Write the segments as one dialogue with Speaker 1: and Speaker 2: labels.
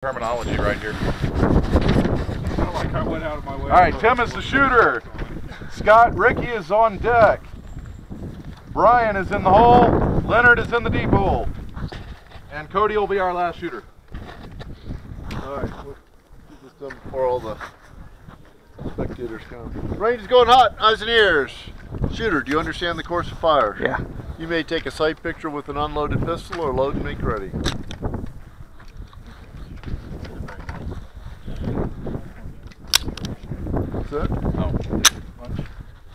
Speaker 1: Terminology right here.
Speaker 2: I went out of my way.
Speaker 1: All right, Tim is the shooter. Scott, Ricky is on deck. Brian is in the hole. Leonard is in the deep hole. And Cody will be our last shooter.
Speaker 3: All right, we'll keep this done before all the spectators come. Range is going hot, eyes and ears. Shooter, do you understand the course of fire?
Speaker 4: Yeah.
Speaker 3: You may take a sight picture with an unloaded pistol or load and make ready. Set?
Speaker 1: Oh.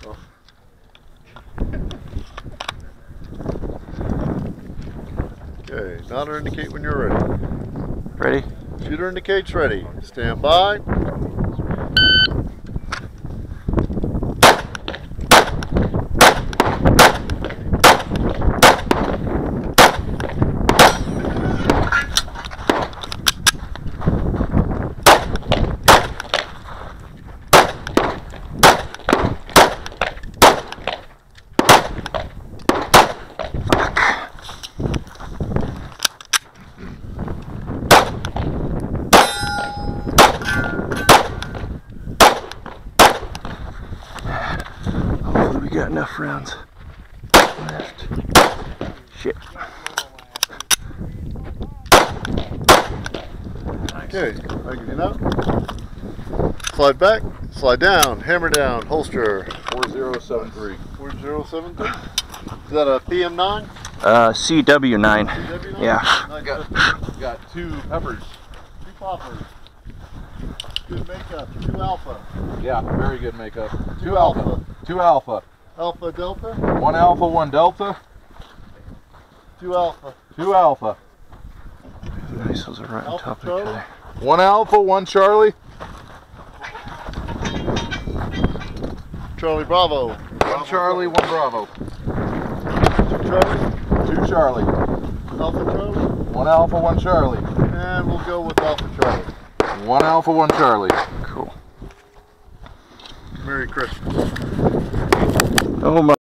Speaker 3: Oh. Okay, nod or indicate when you're ready.
Speaker 4: Ready?
Speaker 3: Shooter indicates ready. Stand by.
Speaker 4: Got enough rounds left. Shit.
Speaker 3: Okay, I give you that. Slide back, slide down, hammer down, holster.
Speaker 1: 4073.
Speaker 3: 4073. Is that a PM9?
Speaker 4: CW9.
Speaker 3: CW9?
Speaker 4: Yeah.
Speaker 3: Nice.
Speaker 1: Got 2 peppers.
Speaker 3: 2 poppers. Good makeup. 2 alpha.
Speaker 1: Yeah, very good makeup.
Speaker 3: 2 alpha.
Speaker 1: 2 alpha.
Speaker 3: Alpha delta.
Speaker 1: 1 alpha, 1 delta.
Speaker 3: 2 alpha.
Speaker 1: 2 alpha.
Speaker 4: Nice, those are right on top of each other.
Speaker 1: 1 alpha, 1 Charlie.
Speaker 3: Charlie Bravo.
Speaker 1: 1 Charlie, 1 Bravo.
Speaker 3: 2 Charlie.
Speaker 1: 2 Charlie.
Speaker 3: Alpha Charlie.
Speaker 1: 1 alpha, 1 Charlie.
Speaker 3: And we'll go with Alpha Charlie.
Speaker 1: 1 alpha, 1 Charlie.
Speaker 4: Cool.
Speaker 3: Merry Christmas.
Speaker 4: Oh my.